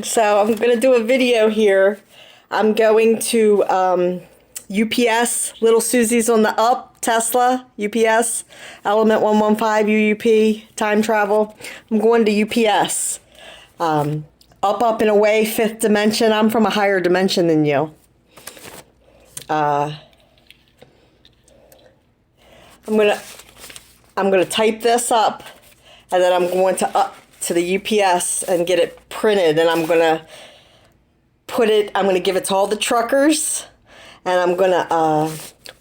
So I'm going to do a video here. I'm going to UPS, Little Susie's on the up, Tesla, UPS, Element 115, UUP, time travel. I'm going to UPS. Up and away, fifth dimension. I'm from a higher dimension than you. I'm gonna type this up, and then I'm going to up to the UPS and get it printed, and I'm gonna give it to all the truckers, and I'm gonna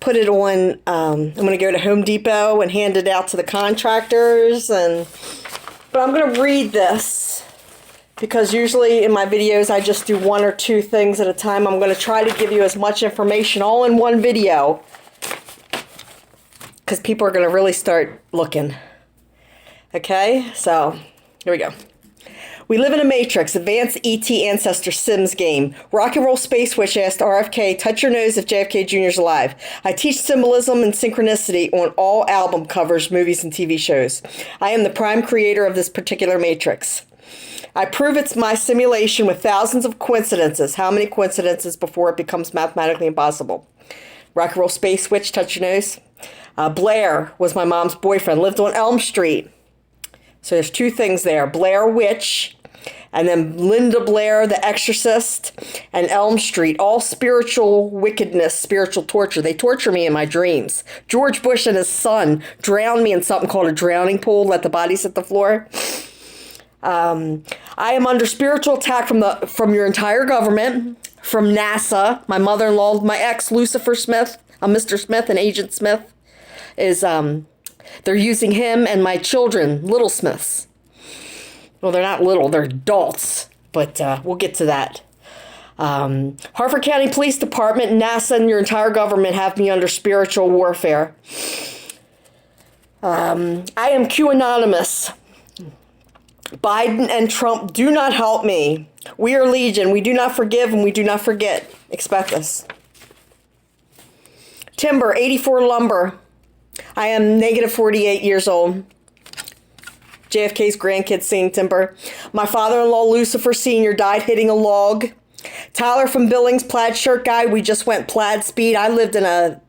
put it on. I'm gonna go to Home Depot and hand it out to the contractors, but I'm gonna read this because usually in my videos I just do one or two things at a time. I'm gonna try to give you as much information all in one video, because people are going to really start looking. Okay, so here we go. We live in a matrix, advanced ET ancestor Sims game. Rock and roll space witch asked RFK, touch your nose if JFK Jr.'s alive. I teach symbolism and synchronicity on all album covers, movies, and TV shows. I am the prime creator of this particular matrix. I prove it's my simulation with thousands of coincidences. How many coincidences before it becomes mathematically impossible? Rock and roll space witch, touch your nose. Blair was my mom's boyfriend, lived on Elm Street. So there's two things there. Blair Witch, and then Linda Blair, the exorcist, and Elm Street. All spiritual wickedness, spiritual torture. They torture me in my dreams. George Bush and his son drowned me in something called a drowning pool, let the bodies hit the floor. I am under spiritual attack from your entire government, from NASA, my mother-in-law, my ex, Lucifer Smith, Mr. Smith and Agent Smith. They're using him and my children, little Smiths. Well, they're not little, they're adults, but we'll get to that. Harford County Police Department, NASA, and your entire government have me under spiritual warfare. I am Q Anonymous. Biden and Trump do not help me. We are Legion. We do not forgive and we do not forget. Expect us. Timber, 84 lumber. I am negative 48 years old. JFK's grandkids singing timber. My father-in-law, Lucifer Sr., died hitting a log. Tyler from Billings, plaid shirt guy. We just went plaid speed. I lived in an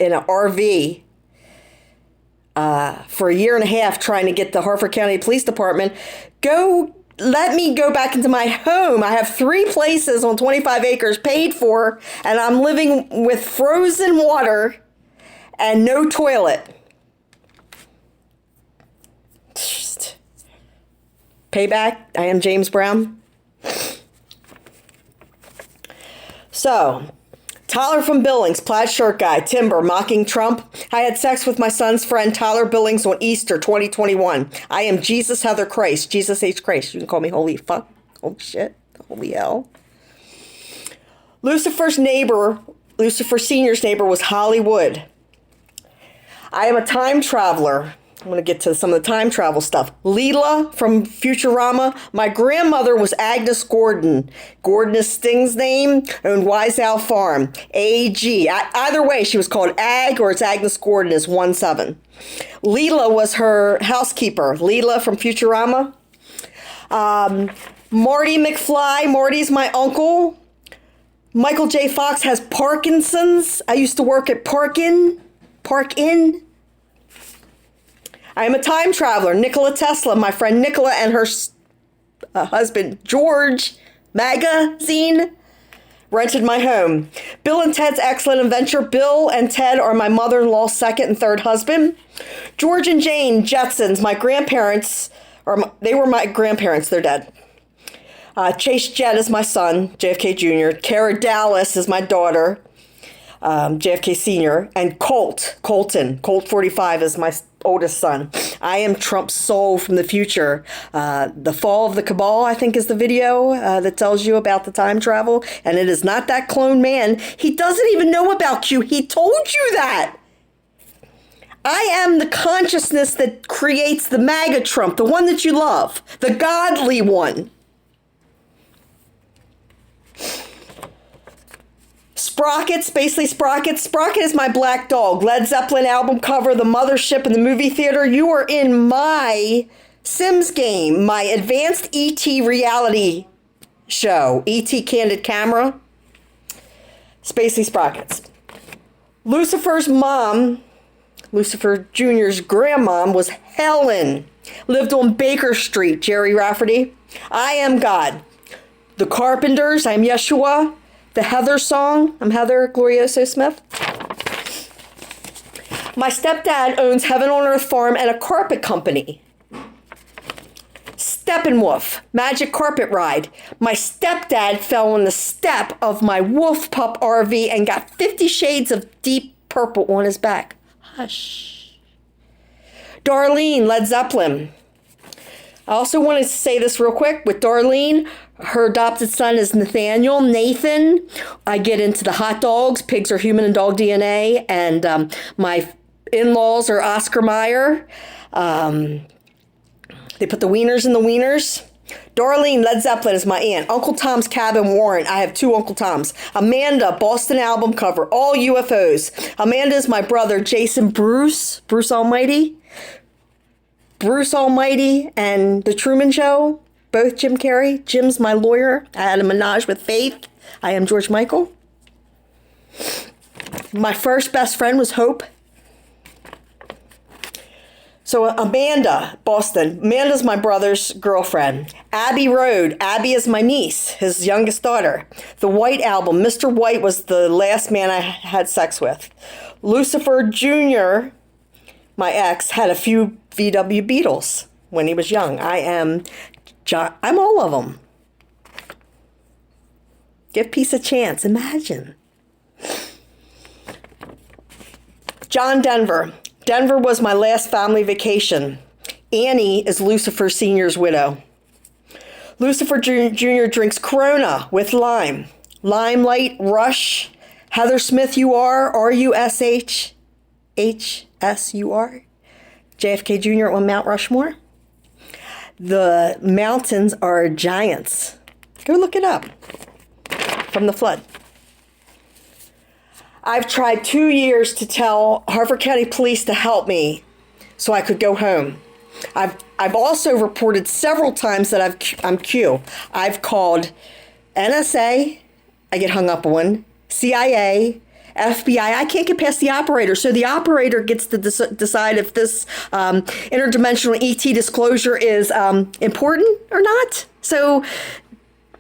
RV for a year and a half trying to get the Harford County Police Department. Let me go back into my home. I have 3 places on 25 acres paid for, and I'm living with frozen water and no toilet. Just payback. I am James Brown. So, Tyler from Billings, plaid shirt guy, timber, mocking Trump. I had sex with my son's friend Tyler Billings on Easter 2021. I am Jesus Heather Christ, Jesus H. Christ. You can call me holy fuck, holy shit, holy hell. Lucifer Sr.'s neighbor was Hollywood. I am a time traveler. I'm going to get to some of the time travel stuff. Leela from Futurama. My grandmother was Agnes Gordon. Gordon is Sting's name, owned Wise Owl Farm. A.G. Either way, she was called Ag or it's Agnes Gordon is 1-7. Leela was her housekeeper. Leela from Futurama. Marty McFly. Marty's my uncle. Michael J. Fox has Parkinson's. I used to work at Park Inn. I am a time traveler. Nikola Tesla, my friend Nikola and her husband George Magazine rented my home. Bill and Ted's Excellent Adventure. Bill and Ted are my mother-in-law's second and third husband. George and Jane Jetsons, my grandparents, they were my grandparents, they're dead. Chase Jett is my son, JFK Jr. Kara Dallas is my daughter, JFK Sr. And Colt 45 is my oldest son. I am Trump's soul from the future. The Fall of the Cabal, I think, is the video that tells you about the time travel. And it is not that clone man. He doesn't even know about Q. He told you that. I am the consciousness that creates the MAGA Trump, the one that you love, the godly one. Sprocket, Spacely Sprocket. Sprocket is my black dog. Led Zeppelin album cover, the mothership in the movie theater. You are in my Sims game, my advanced ET reality show. E.T. Candid Camera. Spacey Sprockets. Lucifer's mom, Lucifer Jr.'s grandmom, was Helen. Lived on Baker Street, Jerry Rafferty. I Am God. The Carpenters, I'm Yeshua. The Heather song, I'm Heather Glorioso Smith. My stepdad owns Heaven on Earth Farm and a carpet company. Steppenwolf, Magic Carpet Ride. My stepdad fell on the step of my Wolf Pup RV and got 50 shades of deep purple on his back. Hush. Darlene, Led Zeppelin. I also wanted to say this real quick. With Darlene, her adopted son is Nathaniel, Nathan. I get into the hot dogs. Pigs are human and dog DNA. And my in-laws are Oscar Mayer. They put the wieners in the wieners. Darlene, Led Zeppelin is my aunt. Uncle Tom's Cabin, Warren. I have 2 Uncle Toms. Amanda, Boston album cover. All UFOs. Amanda is my brother, Jason Bruce. Bruce Almighty. Bruce Almighty and The Truman Show. Both Jim Carrey. Jim's my lawyer. I had a menage with Faith. I am George Michael. My first best friend was Hope. So Amanda, Boston. Amanda's my brother's girlfriend. Abbey Road. Abby is my niece, his youngest daughter. The White Album. Mr. White was the last man I had sex with. Lucifer Jr., my ex, had a few VW Beetles when he was young. I'm all of them. Give peace a chance. Imagine. John Denver. Denver was my last family vacation. Annie is Lucifer Sr.'s widow. Lucifer Jr. drinks Corona with lime. Limelight, Rush, Heather Smith, Rushhsur. JFK Jr. on Mount Rushmore. The mountains are giants. Go look it up. From the flood. I've tried 2 years to tell Harford County Police to help me so I could go home. I've also reported several times that I'm Q. I've called NSA, I get hung up on, CIA, FBI. I can't get past the operator. So the operator gets to decide if this interdimensional ET disclosure is important or not. So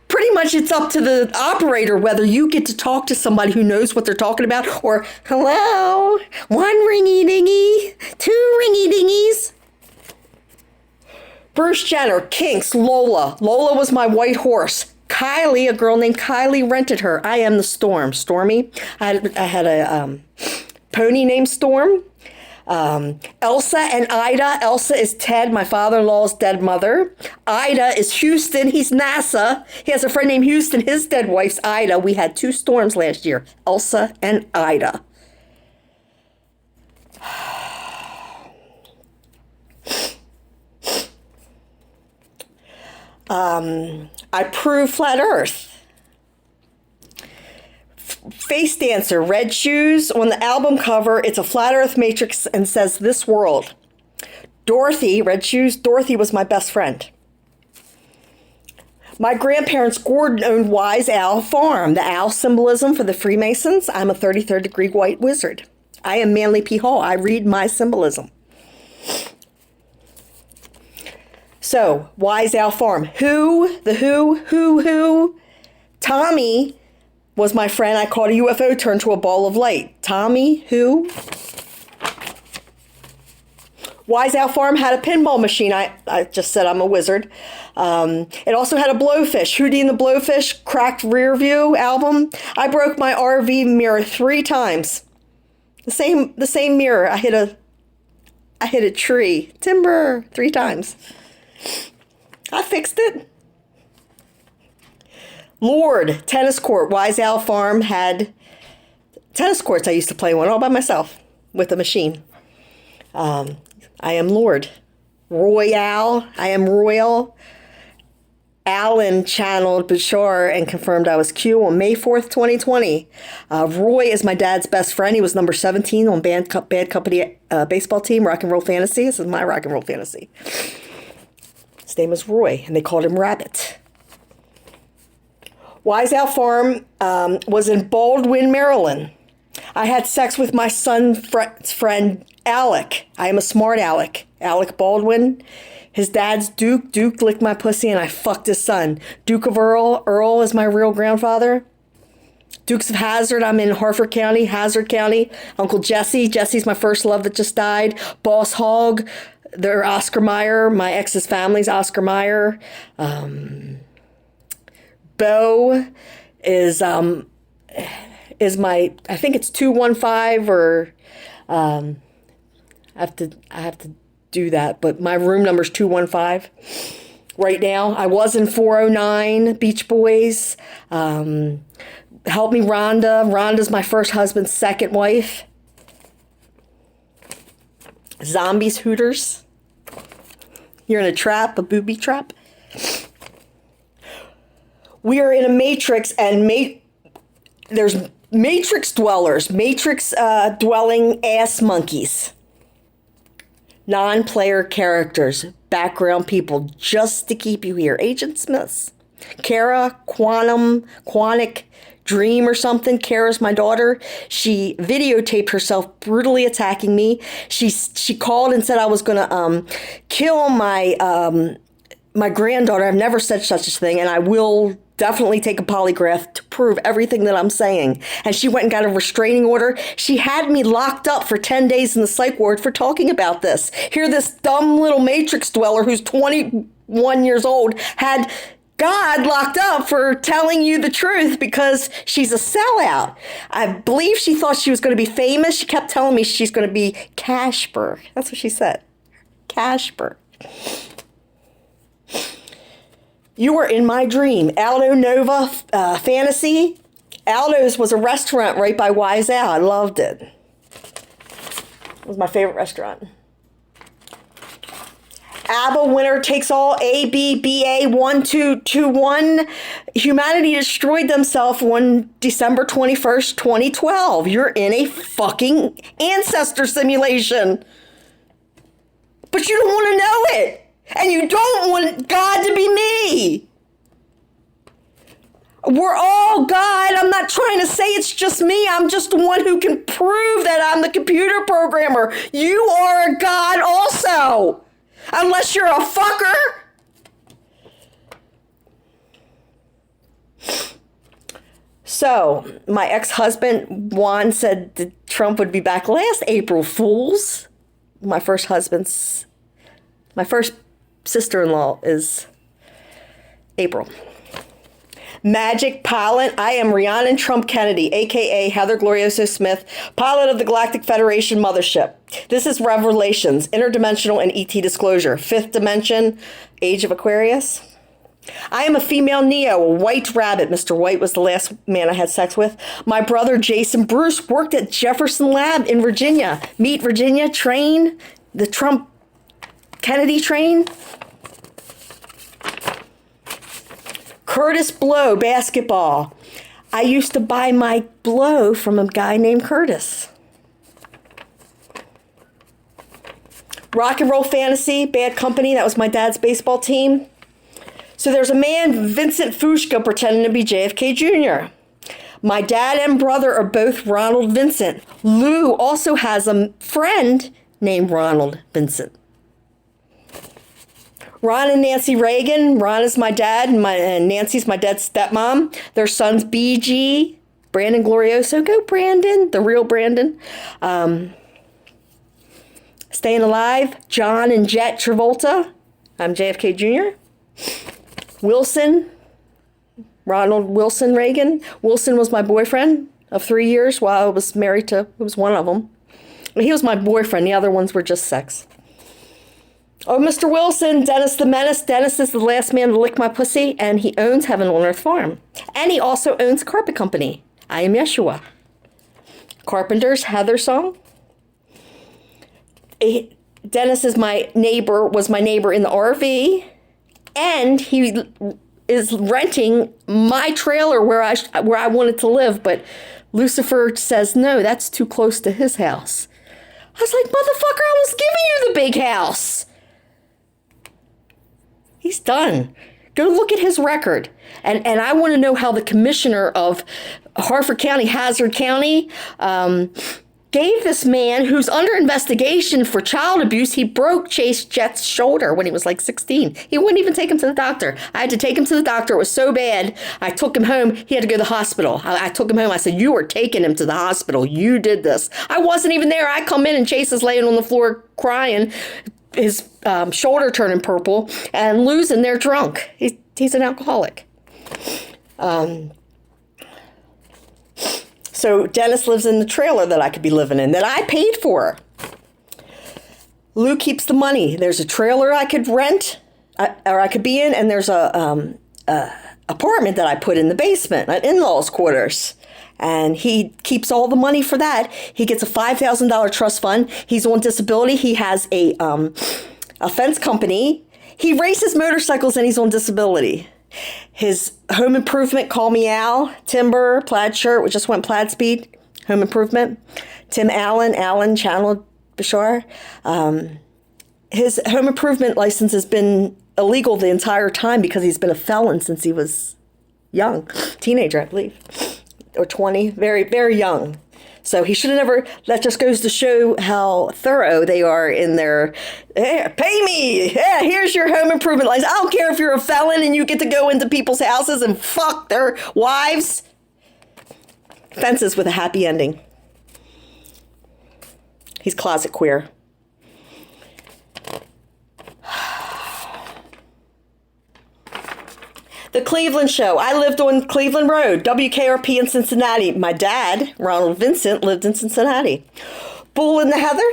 pretty much it's up to the operator whether you get to talk to somebody who knows what they're talking about or, hello, 1 ringy dingy, 2 ringy dingies. Bruce Jenner, Kinks, Lola. Lola was my white horse. Kylie, a girl named Kylie, rented her. I am the Storm. Stormy. I had a pony named Storm. Elsa and Ida. Elsa is Ted, my father-in-law's dead mother. Ida is Houston. He's NASA. He has a friend named Houston. His dead wife's Ida. We had 2 storms last year. Elsa and Ida. I prove flat Earth. Face Dancer, red shoes. On the album cover, it's a flat Earth matrix and says this world. Dorothy, red shoes. Dorothy was my best friend. My grandparents, Gordon, owned Wise Owl Farm. The owl symbolism for the Freemasons. I'm a 33rd degree white wizard. I am Manly P. Hall. I read my symbolism. So, Wise Owl Farm. Who? Tommy was my friend. I caught a UFO turn to a ball of light. Tommy, who? Wise Owl Farm had a pinball machine. I just said I'm a wizard. It also had a blowfish. Hootie and the Blowfish, Cracked Rear View album. I broke my RV mirror 3 times. The same mirror. I hit a tree. Timber 3 times. I fixed it. Lord, tennis court. Wise Owl Farm had tennis courts I used to play on all by myself with a machine. I am Lord. Royale. I am Royal. Alan channeled Bashar and confirmed I was Q on May 4th, 2020. Roy is my dad's best friend. He was number 17 on Bad Company baseball team, Rock and Roll Fantasy. This is my Rock and Roll Fantasy. His name was Roy, and they called him Rabbit. Wise Out Farm was in Baldwin, Maryland. I had sex with my son's friend, Alec. I am a smart Alec. Alec Baldwin. His dad's Duke. Duke licked my pussy and I fucked his son. Duke of Earl. Earl is my real grandfather. Dukes of Hazzard, I'm in Harford County, Hazard County. Uncle Jesse. Jesse's my first love that just died. Boss Hogg. They're Oscar Mayer. My ex's family's Oscar Mayer. Bo is my, I think it's 215 or I have to do that, but my room number is 215 right now. I was in 409 Beach Boys. Help me, Rhonda. Rhonda's my first husband's second wife. Zombies, Hooters. You're in a trap, a booby trap. We are in a matrix, and there's matrix dwellers, matrix dwelling ass monkeys. Non-player characters, background people, just to keep you here. Agent Smiths. Kara, Quantic Dream or something. Kara's my daughter. She videotaped herself brutally attacking me. She called and said I was going to kill my granddaughter. I've never said such a thing, and I will definitely take a polygraph to prove everything that I'm saying. And she went and got a restraining order. She had me locked up for 10 days in the psych ward for talking about this. Here, this dumb little matrix dweller who's 21 years old had God locked up for telling you the truth because she's a sellout. I believe she thought she was going to be famous. She kept telling me she's going to be Casper. That's what she said. Casper. You were in my dream. Aldo Nova Fantasy. Aldo's was a restaurant right by Wise Out. I loved it. It was my favorite restaurant. ABBA Winner Takes All. ABBA 1221. Humanity destroyed themselves on December 21st, 2012. You're in a fucking ancestor simulation. But you don't want to know it. And you don't want God to be me. We're all God. I'm not trying to say it's just me. I'm just the one who can prove that I'm the computer programmer. You are a God also. Unless you're a fucker. So, my ex-husband, Juan, said that Trump would be back last April Fools. My first sister-in-law is April. Magic Pilot. I am Rhiannon Trump Kennedy, a.k.a. Heather Glorioso Smith, pilot of the Galactic Federation Mothership. This is Revelations, Interdimensional and ET Disclosure. Fifth Dimension, Age of Aquarius. I am a female Neo, a white rabbit. Mr. White was the last man I had sex with. My brother, Jason Bruce, worked at Jefferson Lab in Virginia. Meet Virginia, train, the Trump Kennedy train. Curtis Blow, basketball. I used to buy my blow from a guy named Curtis. Rock and Roll Fantasy, Bad Company. That was my dad's baseball team. So there's a man, Vincent Fushka, pretending to be JFK Jr. My dad and brother are both Ronald Vincent. Lou also has a friend named Ronald Vincent. Ron and Nancy Reagan. Ron is my dad, and Nancy's my dad's stepmom. Their sons, BG, Brandon Glorioso. Go, Brandon, the real Brandon. Staying Alive, John and Jet Travolta. I'm JFK Jr. Wilson, Ronald Wilson Reagan. Wilson was my boyfriend of 3 years while I was married to, who was one of them. He was my boyfriend. The other ones were just sex. Oh, Mr. Wilson, Dennis the Menace. Dennis is the last man to lick my pussy, and he owns Heaven on Earth Farm. And he also owns a carpet company. I am Yeshua. Carpenters, Heather Song. Dennis is my neighbor, was my neighbor in the RV, and he is renting my trailer where I wanted to live, but Lucifer says, no, that's too close to his house. I was like, motherfucker, I was giving you the big house. He's done. Go look at his record. And I want to know how the commissioner of Harford County, Hazard County, gave this man who's under investigation for child abuse. He broke Chase Jett's shoulder when he was like 16. He wouldn't even take him to the doctor. I had to take him to the doctor. It was so bad. I took him home. He had to go to the hospital. I took him home. I said, you were taking him to the hospital. You did this. I wasn't even there. I come in and Chase is laying on the floor crying, his shoulder turning purple, and losing there drunk. He's an alcoholic. So Dennis lives in the trailer that I could be living in, that I paid for. Lou keeps the money. There's a trailer I could rent, or I could be in, and there's a apartment that I put in the basement, an in-laws quarters. And he keeps all the money for that. He gets a $5,000 trust fund. He's on disability. He has a fence company. He races motorcycles and he's on disability. His home improvement, Call Me Al, timber, plaid shirt, we just went plaid speed, home improvement. Tim Allen, Channel Bashar. His home improvement license has been illegal the entire time because he's been a felon since he was young, teenager, I believe, or 20, very, very young. So he should have never, that just goes to show how thorough they are in their, hey, pay me, yeah, here's your home improvement license. I don't care if you're a felon and you get to go into people's houses and fuck their wives. Fences with a happy ending. He's closet queer. The Cleveland Show. I lived on Cleveland Road, WKRP in Cincinnati. My dad, Ronald Vincent, lived in Cincinnati. Bull in the Heather.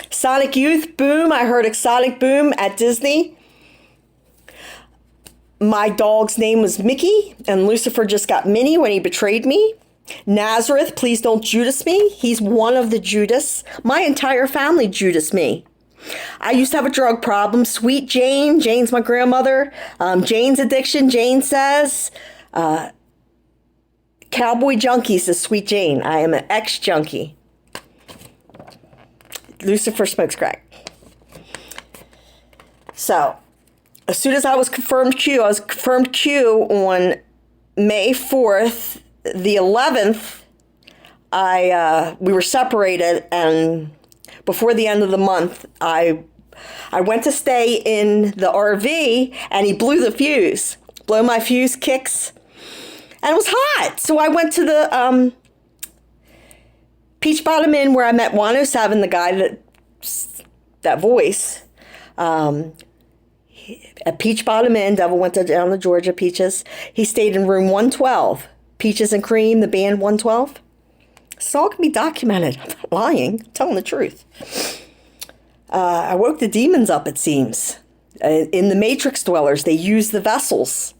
Sonic Youth, Boom. I heard Exotic Boom at Disney. My dog's name was Mickey, and Lucifer just got Minnie when he betrayed me. Nazareth, Please Don't Judas Me. He's one of the Judas. My entire family Judas me. I used to have a drug problem. Sweet Jane. Jane's my grandmother. Jane's addiction. Jane says. Cowboy Junkie says Sweet Jane. I am an ex-junkie. Lucifer smokes crack. So, as soon as I was confirmed Q on May 4th. The 11th, we were separated, and before the end of the month, I went to stay in the RV, and he blew the fuse. Blow my fuse kicks, and it was hot. So I went to the Peach Bottom Inn where I met Juan O Savin, the guy that voice. At Peach Bottom Inn, Devil went down to Georgia, Peaches. He stayed in room 112. Peaches and Cream, the band 112. It's all can be documented. I'm not lying. I'm telling the truth. I woke the demons up, it seems. In the Matrix Dwellers, they use the vessels.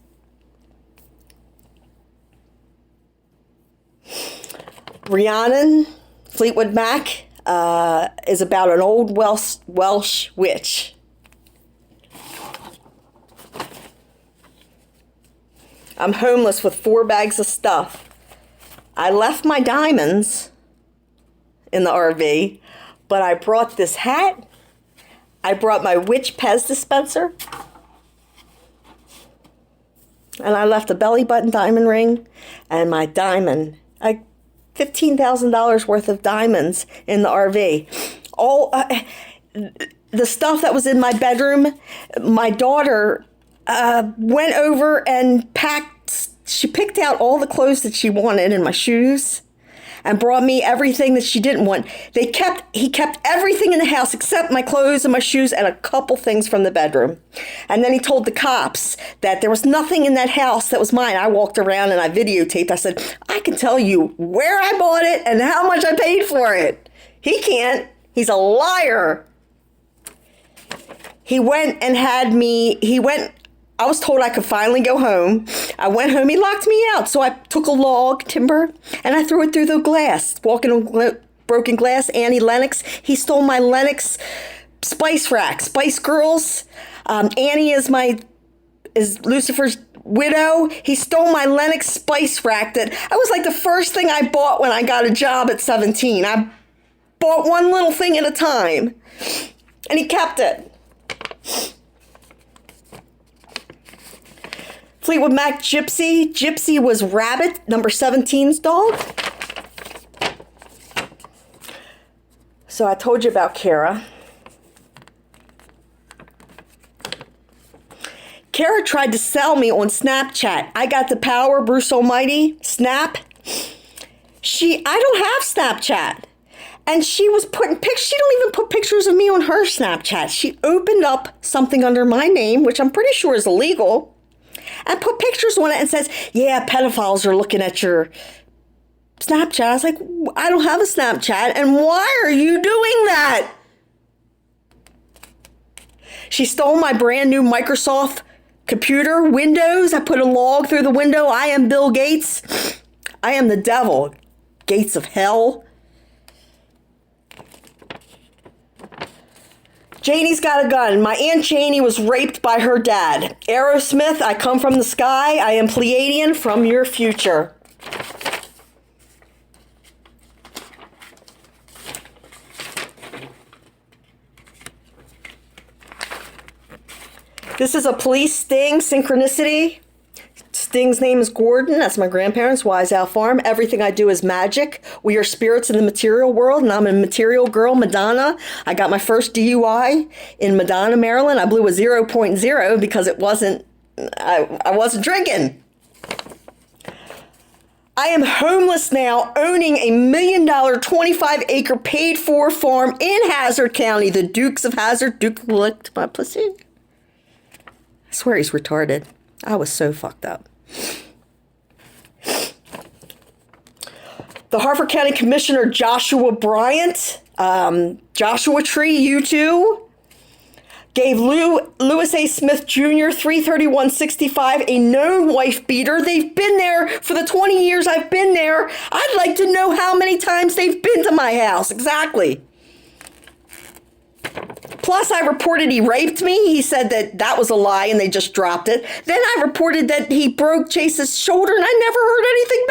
Rhiannon, Fleetwood Mac, is about an old Welsh witch. I'm homeless with 4 bags of stuff. I left my diamonds in the RV, but I brought this hat. I brought my witch Pez dispenser. And I left a belly button diamond ring and my diamond. $15,000 worth of diamonds in the RV. All the stuff that was in my bedroom, my daughter went over and she picked out all the clothes that she wanted and my shoes and brought me everything that she didn't want. He kept everything in the house except my clothes and my shoes and a couple things from the bedroom. And then he told the cops that there was nothing in that house that was mine. I walked around and I videotaped. I said, I can tell you where I bought it and how much I paid for it. He can't. He's a liar. He went and I was told I could finally go home. I went home. He locked me out. So I took a log, timber, and I threw it through the glass. Walking on broken glass. Annie Lennox. He stole my Lennox spice rack. Spice Girls. Annie is Lucifer's widow. He stole my Lennox spice rack. That was like the first thing I bought when I got a job at 17. I bought one little thing at a time. And he kept it. Fleetwood Mac Gypsy. Gypsy was Rabbit, number 17's dog. So I told you about Kara. Kara tried to sell me on Snapchat. I got the power, Bruce Almighty, Snap. I don't have Snapchat. And she was putting pictures. She don't even put pictures of me on her Snapchat. She opened up something under my name, which I'm pretty sure is illegal, and put pictures on it and says, yeah, pedophiles are looking at your Snapchat. I was like, I don't have a Snapchat, and why are you doing that? She stole my brand new Microsoft computer, Windows. I put a log through the window. I am Bill Gates. I am the devil. Gates of hell. Janie's got a gun. My Aunt Janie was raped by her dad. Aerosmith, I come from the sky. I am Pleiadian from your future. This is a police sting, synchronicity. Sting's name is Gordon. That's my grandparents, Wise Owl Farm. Everything I do is magic. We are spirits in the material world, and I'm a material girl, Madonna. I got my first DUI in Madonna, Maryland. I blew a 0.0 because I wasn't drinking. I am homeless now, owning a $1 million, 25-acre paid-for farm in Hazard County. The Dukes of Hazard. Duke licked my pussy. I swear he's retarded. I was so fucked up. The Harford County Commissioner Joshua Bryant, Joshua Tree, you too, gave Lewis A. Smith Jr. 331.65, a known wife beater. They've been there for the 20 years I've been there. I'd like to know how many times they've been to my house. Exactly. Plus, I reported he raped me. He said that was a lie and they just dropped it. Then I reported that he broke Chase's shoulder and I never heard anything